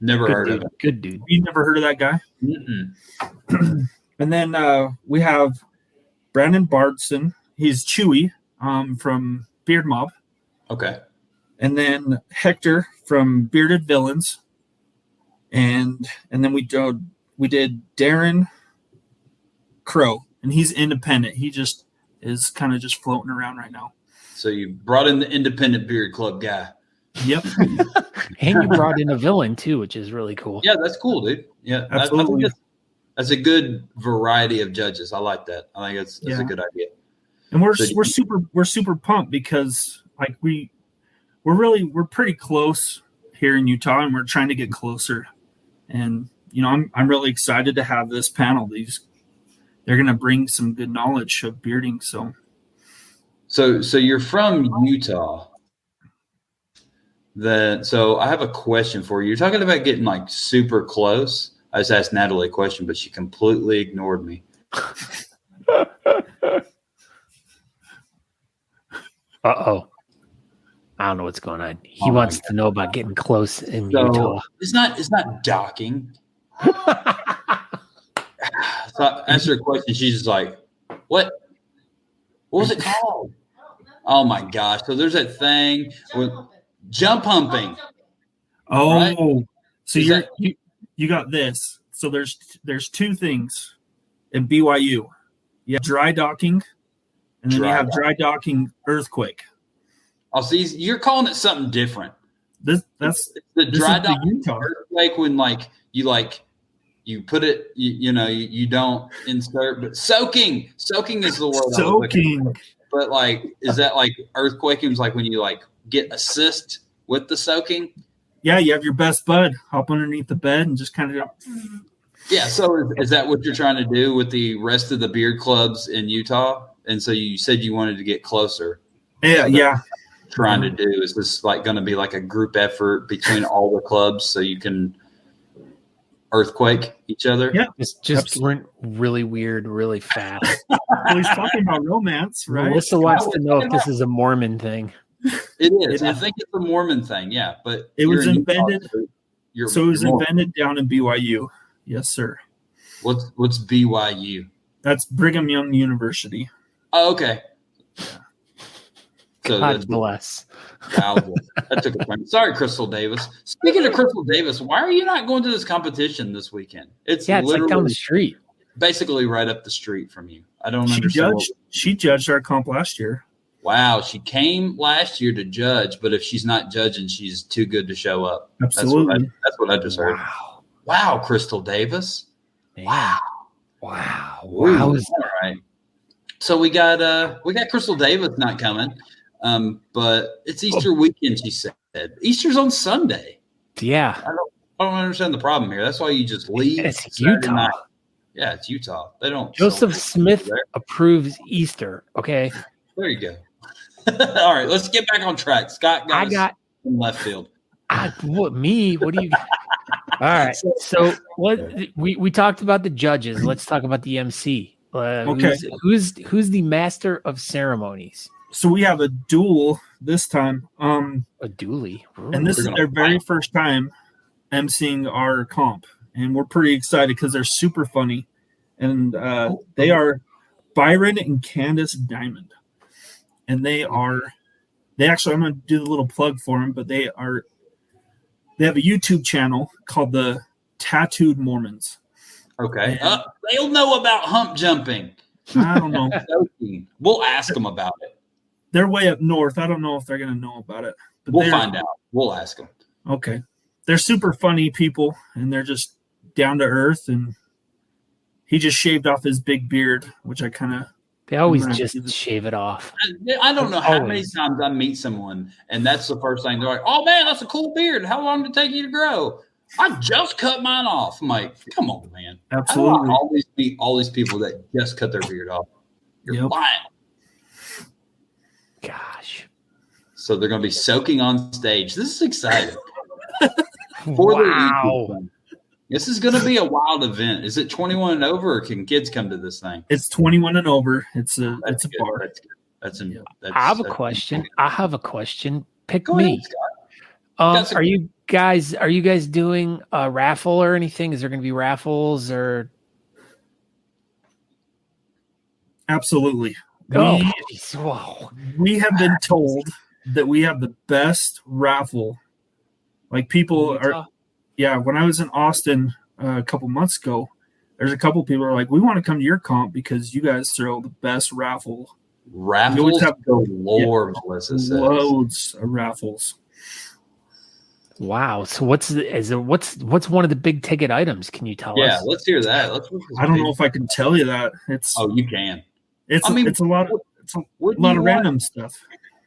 Never heard of him. Good dude. You never heard of that guy? Mm-mm. And then we have Brandon Bardson. He's Chewy from Beard Mob. Okay. And then Hector from Bearded Villains. And then we did Darren Crow, and he's independent. He just is kind of just floating around right now. So you brought in the independent beard club guy. Yep. And you brought in a villain too, which is really cool. Yeah, that's cool, dude. Yeah, absolutely. I think that's a good variety of judges. I like that. I think it's a good idea. And we're super pumped because like we're pretty close here in Utah, and we're trying to get closer. And I'm really excited to have this panel. They're going to bring some good knowledge of bearding. So you're from Utah. So I have a question for you. You're talking about getting like super close. I just asked Natalie a question, but she completely ignored me. Uh-oh. I don't know what's going on. He wants to know about getting close in Utah. It's not docking. So I asked her a question. She's just like, what was it called? Oh my gosh. So there's that thing with jump humping. Oh, right? So you got this. So there's 2 things in BYU. You have dry docking, and then you have dry docking earthquake. Oh, see, you're calling it something different. That's the dry docking earthquake when you put it, you don't insert, but soaking is the word. Soaking. But like, is that like earthquaking? Is like when you like get assist with the soaking? Yeah, you have your best bud hop underneath the bed and just kind of. Yeah. So is that what you're trying to do with the rest of the beard clubs in Utah? And so you said you wanted to get closer. Yeah. Trying to do is this like going to be like a group effort between all the clubs so you can earthquake each other? Yeah, just went really weird, really fast. Well, he's talking about romance, right? Melissa wants to know if this is a Mormon thing. It is. I think it's a Mormon thing. Yeah, but it was invented. So it was invented down in BYU. Yes, sir. What's BYU? That's Brigham Young University. Oh, okay. So God bless. Wow, that took a turn. Sorry, Crystal Davis. Speaking of Crystal Davis, why are you not going to this competition this weekend? It's like down the street. Basically right up the street from you. I don't She understand. She judged our comp last year. Wow, she came last year to judge, but if she's not judging, she's too good to show up. Absolutely. That's what I just heard. Wow, Crystal Davis. Man. Wow. Wow. All right. So we got Crystal Davis not coming. But it's Easter weekend, she said. Easter's on Sunday. Yeah. I don't understand the problem here. That's why you just leave. It's Saturday Utah. night. Yeah, it's Utah. They don't. Joseph Smith approves Easter. Okay. There you go. All right, let's get back on track. Scott got in left field. What me? What do you got? All right. So what we talked about the judges. Let's talk about the MC. Okay. Who's the master of ceremonies? So we have a duel this time. A dually. And this is their very first time emceeing our comp. And we're pretty excited because they're super funny. And they are Byron and Candace Diamond. And I'm going to do the little plug for them, but they have a YouTube channel called the Tattooed Mormons. Okay. They'll know about hump jumping. I don't know. We'll ask them about it. They're way up north. I don't know if they're going to know about it. But we'll find out. We'll ask them. Okay. They're super funny people, and they're just down to earth. And he just shaved off his big beard, which I kind of... They always just shave it off. I don't know how many times I meet someone, and that's the first thing. They're like, oh, man, that's a cool beard. How long did it take you to grow? I just cut mine off. I'm like, come on, man. Absolutely. I always meet all these people that just cut their beard off. You're lying. Gosh. So they're going to be soaking on stage. This is exciting. Wow. This is going to be a wild event. Is it 21 and over, or can kids come to this thing? It's 21 and over. It's a bar. That's good. I have a question. Pick Go me. ahead, Are you guys doing a raffle or anything? Is there going to be raffles or? Absolutely. Whoa. We have been told that we have the best raffle. Like people are. Yeah, when I was in Austin a couple months ago, there's a couple people who are like, we want to come to your comp because you guys throw the best raffle. Raffles galore, Melissa says. Loads of raffles. Wow. So what's one of the big ticket items? Can you tell us? Yeah, let's hear that. I don't know if I can tell you that. You can. It's a lot of random stuff.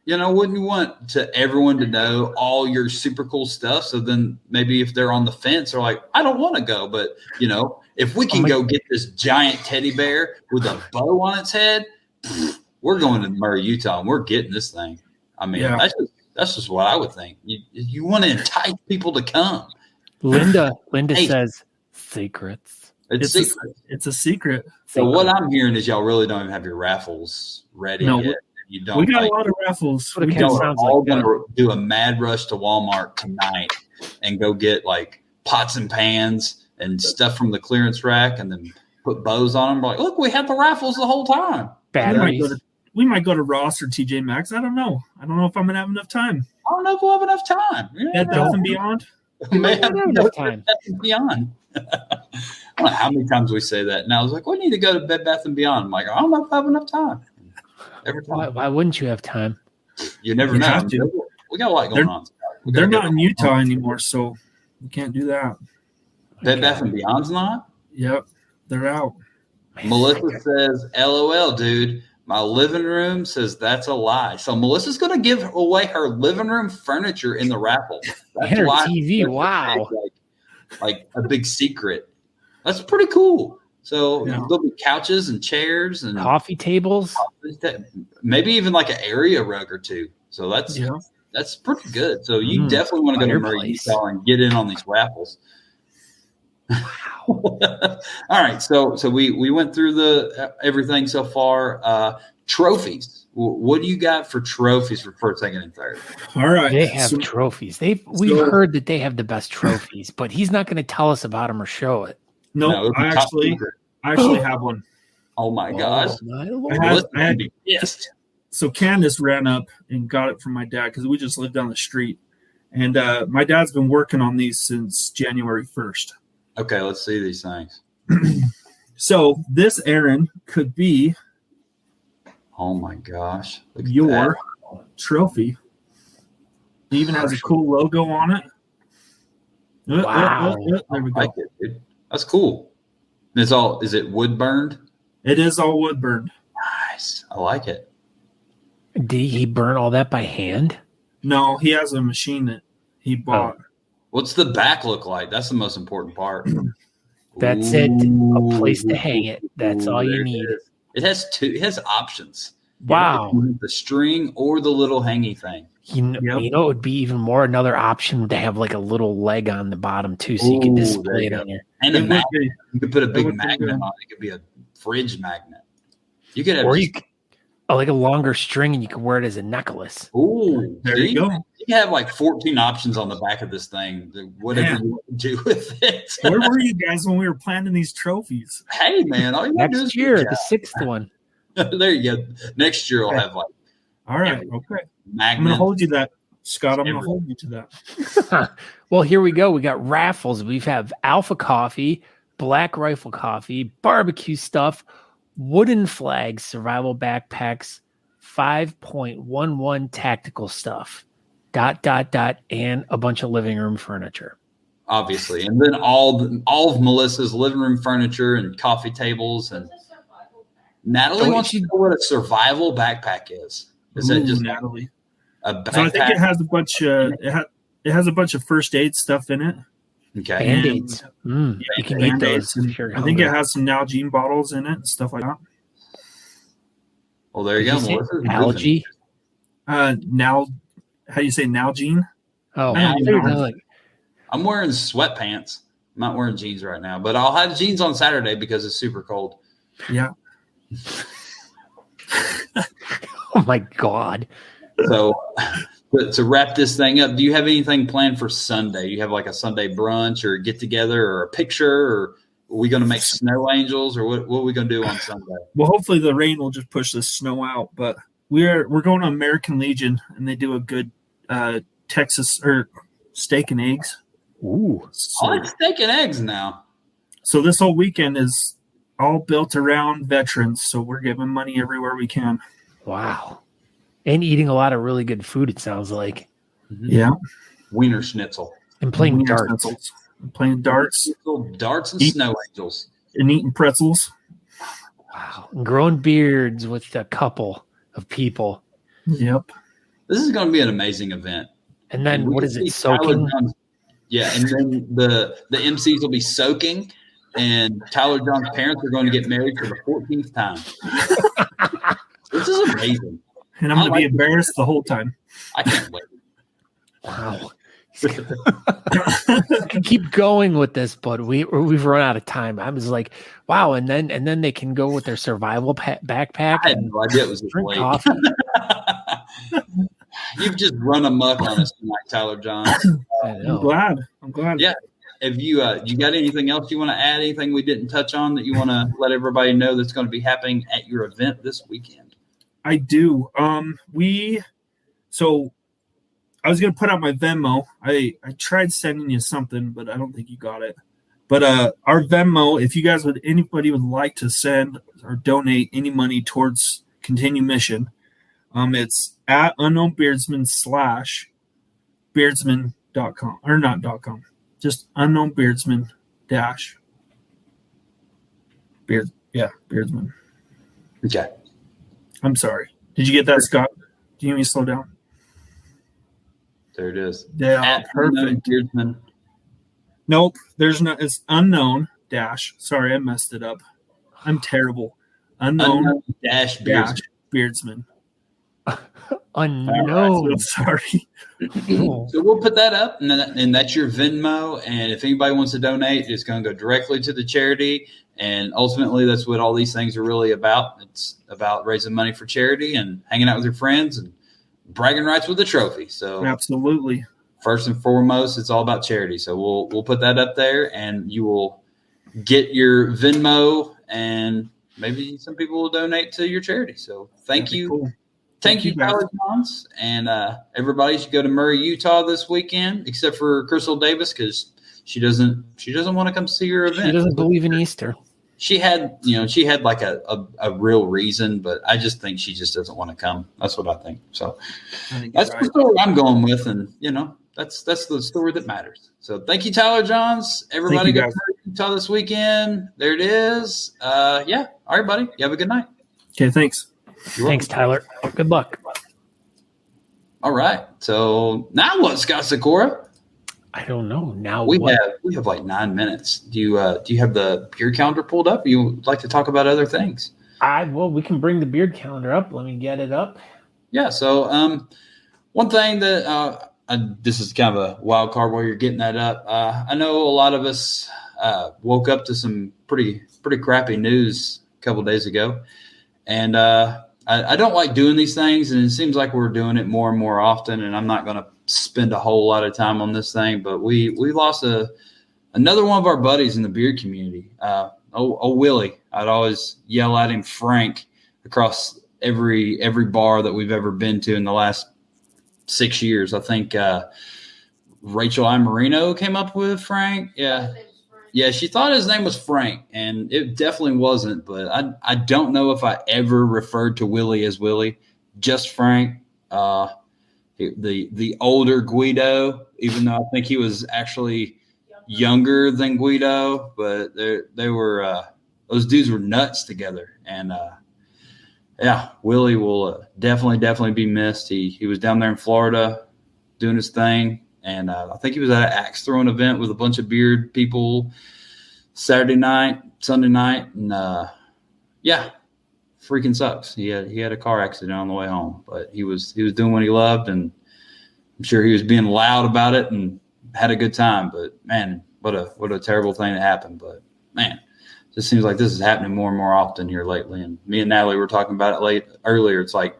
Wouldn't you want everyone to know all your super cool stuff? So then maybe if they're on the fence, they're like, I don't want to go. But, if we can go get this giant teddy bear with a bow on its head, we're going to Murray, Utah, and we're getting this thing. I mean, that's just what I would think. You want to entice people to come. Linda says secrets. It's a secret. So what I'm hearing is y'all really don't even have your raffles ready yet. You don't. We got a lot of raffles. We are all going to do a mad rush to Walmart tonight and go get like pots and pans and stuff from the clearance rack, and then put bows on them. We're like, look, we had the raffles the whole time. Batteries. We might go to Ross or TJ Maxx. I don't know. I don't know if I'm gonna have enough time. I don't know if we'll have enough time. Bed Bath and Beyond. We may have enough time. Bed Bath and Beyond. I don't know how many times we say that. And I was like, we need to go to Bed Bath and Beyond. I'm like, I don't know if I have enough time. Every time. Why wouldn't you have time? You never know. We got a lot going on. They're not in Utah anymore, so we can't do that. Bed Bath and Beyond's not? Yep. They're out. Melissa says, LOL, dude. My living room says that's a lie. So Melissa's going to give away her living room furniture in the raffle. That's and her TV. Wow. Like a big secret. That's pretty cool. So there'll be couches and chairs and coffee tables. Maybe even like an area rug or two. So that's pretty good. So you definitely want to go to Murray, Utah and get in on these raffles. Wow. All right. So we went through everything so far. Trophies. What do you got for trophies for first, second, and third? All right. They have trophies. We've heard that they have the best trophies, but he's not going to tell us about them or show it. No, I actually have one. Oh my gosh. so Candace ran up and got it from my dad because we just lived down the street. And my dad's been working on these since January 1st. Okay, let's see these things. So this Aaron could be Oh my gosh. Look at your that. trophy. It even has a cool logo on it. Wow. There we I like go. it, dude. That's cool. Is it wood burned? It is all wood burned. Nice. I like it. Did he burn all that by hand? No, he has a machine that he bought. What's the back look like? That's the most important part. That's it. A place to hang it. That's all you There need. is. It has it has options. Wow. The string or the little hangy thing. You know, it would be even more another option to have like a little leg on the bottom too, so you can Ooh, display there it you go. on there. And a It would magnet. be. You could put a big would be magnet good. on it. It could be a fridge magnet. You could have Or you could, like a longer string, and you could wear it as a necklace. Ooh, There see? you go. You can have like 14 options on the back of this thing. Whatever Man. you want to do with it. Where were you guys when we were planning these trophies? Hey man, all you gotta do Next is year, reach the sixth one. out. There you go. Next year I'll have like All right. Okay. I'm going to magnets. hold you that. Scott, I'm going to Everything. hold you to that. Well, here we go. We got raffles. We have Alpha Coffee, Black Rifle Coffee, barbecue stuff, wooden flags, survival backpacks, 5.11 tactical stuff, ... and a bunch of living room furniture. Obviously. And then all of Melissa's living room furniture and coffee tables. And Natalie Oh, wants to know what a survival backpack is. Is that Ooh, just Natalie? a backpack? So I think it has a bunch. It has a bunch of first aid stuff in it. Okay. Band-aids. You can eat Band-Aids, those and if you're I think it hungry. has some Nalgene bottles in it and stuff like that. Well, there you Did go. you say Melissa's moving. algae? Now, how do you say Nalgene? Oh, I don't even know. I'm wearing sweatpants. I'm not wearing jeans right now, but I'll have jeans on Saturday because it's super cold. Yeah. Oh my God. So but to wrap this thing up, do you have anything planned for Sunday? Do you have like a Sunday brunch or get together or a picture, or are we going to make snow angels, or what are we going to do on Sunday? Well, hopefully the rain will just push the snow out. But we're going to American Legion, and they do a good Texas or steak and eggs. Ooh. I like steak and eggs now. So this whole weekend is all built around veterans. So we're giving money everywhere we can. Wow. And eating a lot of really good food, it sounds like. Yeah. Wiener schnitzel. And playing Wiener darts. pretzels. Playing darts Little darts and Eat- snow angels. and eating pretzels. Wow. And growing beards with a couple of people. Yep. This is going to be an amazing event. And then And we what can is it? see Tyler Soaking? John's- Yeah, and then the MCs will be soaking, and Tyler John's parents are going to get married for the 14th time. This is amazing. And I'm going to be embarrassed the whole time. I can't wait. Wow. I can keep going with this, but we've run out of time. I was like, wow, and then they can go with their survival backpack I had and no idea it was this drink late. coffee. You've just run amok on us tonight, Tyler John. I I'm know. glad. I'm glad. Yeah. Have you got anything else you want to add? Anything we didn't touch on that you want to let everybody know that's going to be happening at your event this weekend? I do. So I was gonna put out my Venmo. I tried sending you something, but I don't think you got it. But our Venmo, if you guys anybody would like to send or donate any money towards Continue Mission, it's at Unknown Beardsmen / beardsman.com or not .com, just Unknown Beardsman Beardsman. Okay. I'm sorry. Did you get that, Scott? Do you need me to slow down? There it is. Yeah, At Unknown perfect. Beardsmen. Nope, there's no. It's unknown - Sorry, I messed it up. I'm terrible. Unknown Dash dash Beardsmen. Beardsman. Unknown. Sorry. Oh, So we'll put that up, and that's your Venmo. And if anybody wants to donate, it's going to go directly to the charity. And ultimately, that's what all these things are really about. It's about raising money for charity and hanging out with your friends and bragging rights with the trophy. So Absolutely. first and foremost, it's all about charity. So we'll put that up there, and you will get your Venmo, and maybe some people will donate to your charity. So thank That'd be you. cool. Thank you, guys. Tyler Johns. And everybody should go to Murray, Utah this weekend, except for Crystal Davis, because she doesn't want to come see your event. She doesn't believe in Easter. She had like a real reason, but I just think she just doesn't want to come. That's what I think. So that's the story I'm going with, and that's the story that matters. So thank you, Tyler Johns. Everybody go to Utah this weekend. There it is. All right, buddy. You have a good night. Okay, thanks. Thanks, Tyler. Good luck. All right. So now what, Scott Sikora? I don't know. Now we what? have like 9 minutes. Do you have the beard calendar pulled up? Or you would like to talk about other things? We can bring the beard calendar up. Let me get it up. Yeah. So one thing that this is kind of a wild card while you're getting that up. I know a lot of us woke up to some pretty crappy news a couple of days ago, and I don't like doing these things, and it seems like we're doing it more and more often, and I'm not going to spend a whole lot of time on this thing, but we lost another one of our buddies in the beard community. Willie. I'd always yell at him, Frank, across every bar that we've ever been to in the last 6 years. I think Rachel Imarino came up with Frank. Yeah, she thought his name was Frank, and it definitely wasn't. But I don't know if I ever referred to Willie as Willie, just Frank. The older Guido, even though I think he was actually younger than Guido, but they were those dudes were nuts together. And Willie will definitely be missed. He was down there in Florida doing his thing. And I think he was at an axe throwing event with a bunch of beard people Saturday night, Sunday night. And freaking sucks. He had a car accident on the way home, but he was doing what he loved. And I'm sure he was being loud about it and had a good time. But man, what a terrible thing that happened. But man, it just seems like this is happening more and more often here lately. And me and Natalie were talking about it earlier. It's like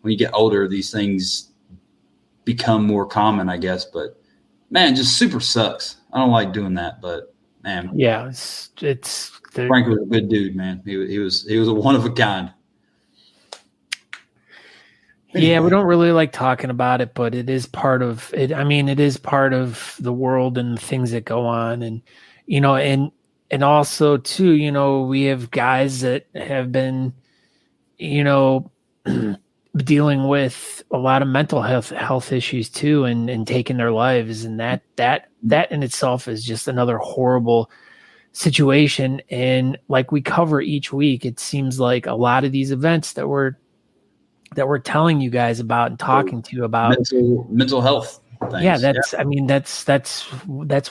when you get older, these things become more common, I guess. But man, just super sucks. I don't like doing that, but man, yeah, it's Frank was a good dude, man. He was a one of a kind. Yeah, we don't really like talking about it, but it is part of it. I mean, it is part of the world and things that go on, and and also too, we have guys that have been, dealing with a lot of mental health issues too, and taking their lives, and that in itself is just another horrible situation. And like we cover each week, it seems like a lot of these events that we're telling you guys about and talking to you about mental health things. Yeah, that's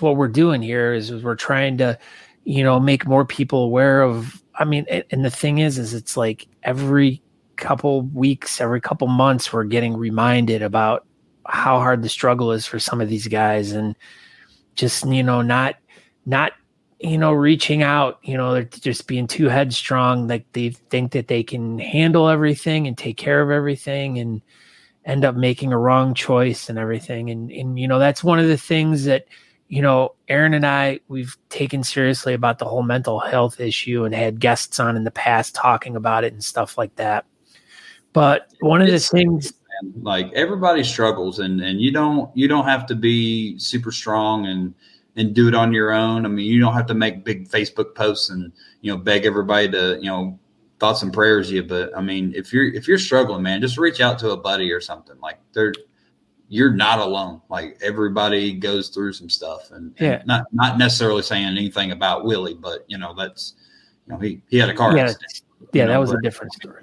what we're doing here is we're trying to, make more people aware of. I mean, and the thing is it's like every couple weeks, every couple months, we're getting reminded about how hard the struggle is for some of these guys, and just not reaching out. They're just being too headstrong. Like they think that they can handle everything and take care of everything, and end up making a wrong choice and everything. And that's one of the things that Aaron and I, we've taken seriously about the whole mental health issue, and had guests on in the past talking about it and stuff like that. But one of the things, like everybody struggles, and you don't have to be super strong and do it on your own. I mean, you don't have to make big Facebook posts and beg everybody to thoughts and prayers you. But I mean, if you're struggling, man, just reach out to a buddy or something. Like you're not alone. Like everybody goes through some stuff, and not necessarily saying anything about Willie, but that's he had a car accident. Yeah, that was a different story.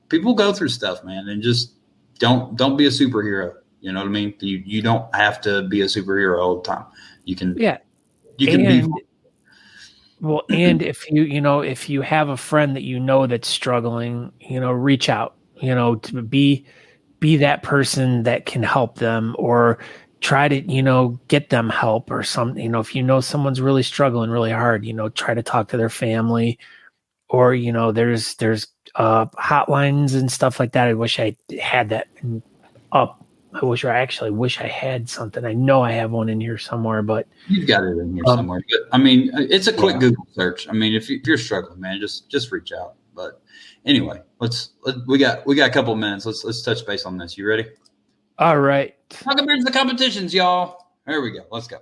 People go through stuff, man, and just don't be a superhero. You know what I mean? You don't have to be a superhero all the time. You can be. Well, and if you have a friend that that's struggling, reach out, to be that person that can help them, or try to, get them help or something. If someone's really struggling really hard, try to talk to their family, or, there's hotlines and stuff like that. I wish I had that up. I wish I had something. I know I have one in here somewhere, but you've got it in here somewhere. But I mean, it's a quick Google search. I mean, if you're struggling, man, just reach out. But anyway, we got a couple of minutes. Let's touch base on this. You ready? All right. Talking about the competitions, y'all. There we go. Let's go.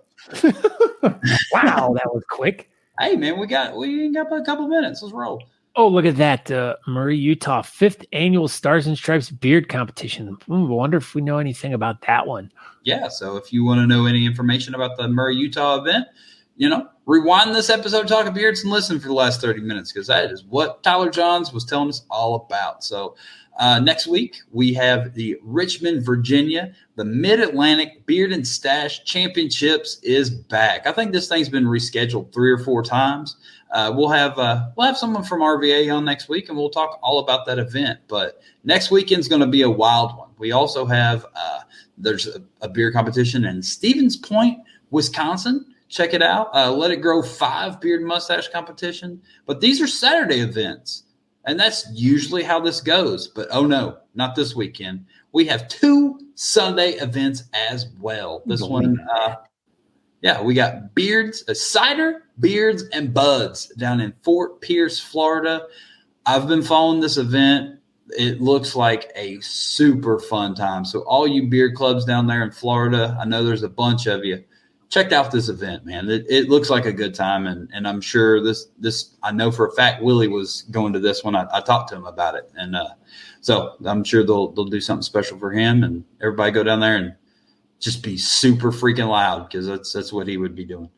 Wow, that was quick. Hey man, we ain't got but a couple minutes. Let's roll. Oh, look at that. Murray, Utah, 5th annual Stars and Stripes beard competition. I wonder if we know anything about that one. Yeah, so if you want to know any information about the Murray, Utah event, rewind this episode of Talking Beards and listen for the last 30 minutes because that is what Tyler Johns was telling us all about. So next week, we have the Richmond, Virginia, the Mid-Atlantic Beard and Stash Championships is back. I think this thing's been rescheduled 3 or 4 times. We'll have someone from RVA on next week, and we'll talk all about that event. But next weekend's going to be a wild one. We also have there's a beer competition in Stevens Point, Wisconsin. Check it out. Let It Grow 5 beard and mustache competition. But these are Saturday events, and that's usually how this goes. But oh no, not this weekend. We have 2 Sunday events as well. This one, we got cider, beards, and buds down in Fort Pierce, Florida. I've been following this event. It looks like a super fun time. So all you beard clubs down there in Florida, I know there's a bunch of you. Check out this event, man. It looks like a good time, and I'm sure this I know for a fact Willie was going to this one. I talked to him about it, and so I'm sure they'll do something special for him, and everybody go down there and just be super freaking loud because that's what he would be doing.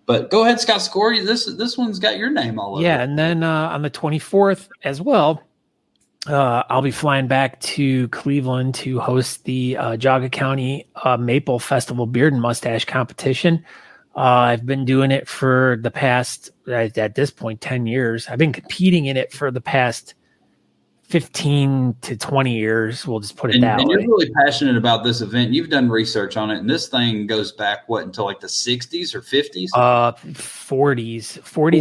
But go ahead, Scott Score. This one's got your name all over. Yeah, and then on the 24th as well, I'll be flying back to Cleveland to host the Jaga County Maple Festival Beard and Mustache Competition. I've been doing it for the past, at this point, 10 years. I've been competing in it for the past 15 to 20 years. We'll just put it that way. You're really passionate about this event. You've done research on it, and this thing goes back, until like the 60s or 50s? 40s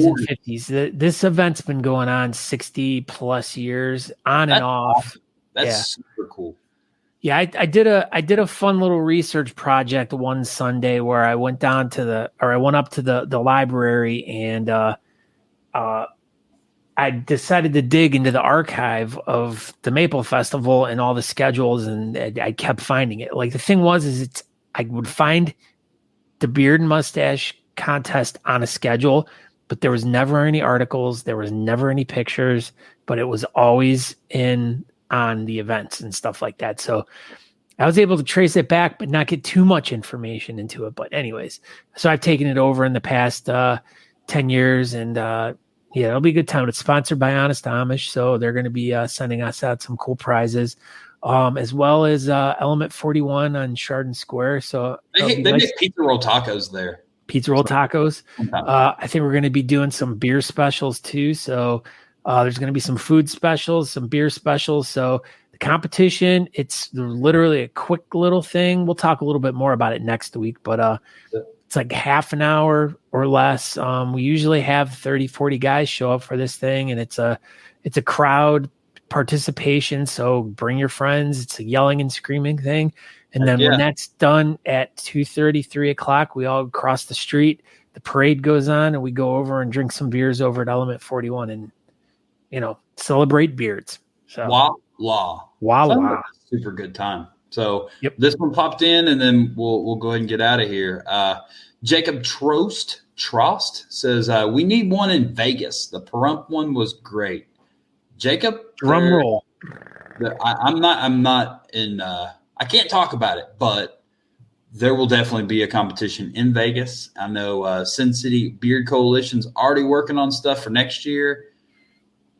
and 50s. This event's been going on 60 plus years, and off. Awesome. That's super cool. Yeah, I did a fun little research project one Sunday where I went up to the library and I decided to dig into the archive of the Maple Festival and all the schedules, and I kept finding it. Like the thing was, I would find the beard and mustache contest on a schedule, but there was never any articles, there was never any pictures, but it was always on the events and stuff like that. So I was able to trace it back, but not get too much information into it. But anyways, so I've taken it over in the past 10 years, and it'll be a good time. It's sponsored by Honest Amish, so they're going to be sending us out some cool prizes, as well as Element 41 on Chardon Square. So they make pizza roll tacos there. Pizza roll tacos. I think we're going to be doing some beer specials too. So there's going to be some food specials, some beer specials. So the competition, it's literally a quick little thing. We'll talk a little bit more about it next week, but it's like half an hour or less. We usually have 30, 40 guys show up for this thing, and it's a crowd participation. So bring your friends. It's a yelling and screaming thing. And then when that's done at 2:30, 3 o'clock, we all cross the street. The parade goes on, and we go over and drink some beers over at Element 41 and, celebrate beards. So Wow. Super good time. So This one popped in, and then we'll go ahead and get out of here. Jacob Trost says, we need one in Vegas. The Pahrump one was great. Jacob, drum roll. I'm not in. I can't talk about it, but there will definitely be a competition in Vegas. I know Sin City Beard Coalition's already working on stuff for next year.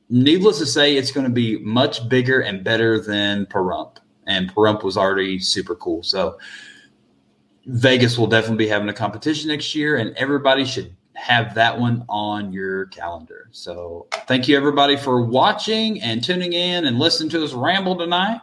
Needless to say, it's going to be much bigger and better than Pahrump. And Pahrump was already super cool. So Vegas will definitely be having a competition next year, and everybody should have that one on your calendar. So thank you, everybody, for watching and tuning in and listening to us ramble tonight.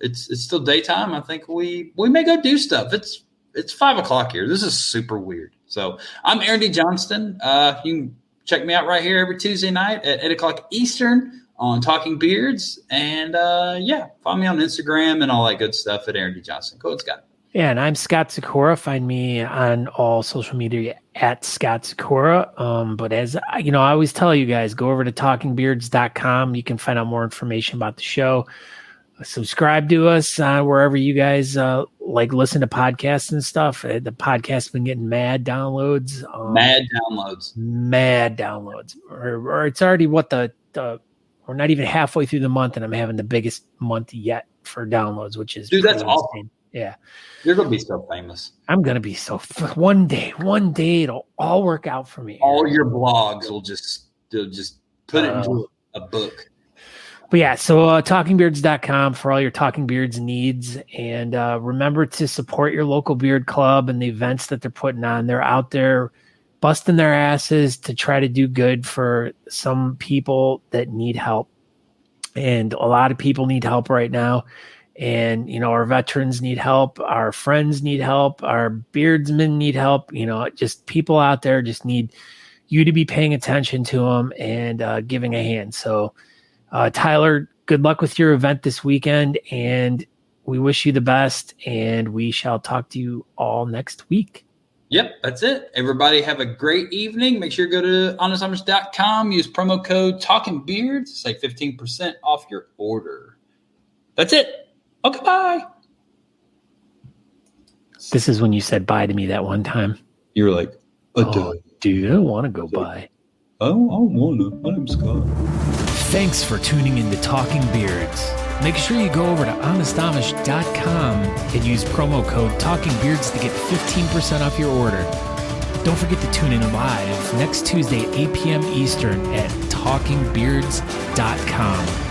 It's still daytime. I think we may go do stuff. It's 5 o'clock here. This is super weird. So I'm Aaron D. Johnston. You can check me out right here every Tuesday night at 8 o'clock Eastern on Talking Beards. And find me on Instagram and all that good stuff at Aaron D. Johnston. Go ahead, Scott. Yeah, and I'm Scott Sakura. Find me on all social media at Scott Sakura. But as I always tell you guys, go over to talkingbeards.com. You can find out more information about the show. Subscribe to us wherever you guys listen to podcasts and stuff. The podcast's been getting mad downloads. Mad downloads. Or it's already we're not even halfway through the month, and I'm having the biggest month yet for downloads, which is that's awesome. Yeah. You're going to be so famous. I'm going to be one day it'll all work out for me. All your blogs will just put it into a book. But yeah, so talkingbeards.com for all your Talking Beards needs. And remember to support your local beard club and the events that they're putting on. They're out there busting their asses to try to do good for some people that need help. And a lot of people need help right now. And, our veterans need help. Our friends need help. Our beardsmen need help. Just people out there just need you to be paying attention to them and giving a hand. So, Tyler, good luck with your event this weekend. And we wish you the best. And we shall talk to you all next week. Yep, that's it. Everybody have a great evening. Make sure you go to honesthours.com. Use promo code TalkingBeards. Save 15% off your order. That's it. Okay, bye. This is when you said bye to me that one time. You were like, dude, I don't want to go bye. I want to. My name's Scott. Thanks for tuning in to Talking Beards. Make sure you go over to honestamish.com and use promo code TalkingBeards to get 15% off your order. Don't forget to tune in live next Tuesday at 8 p.m. Eastern at talkingbeards.com.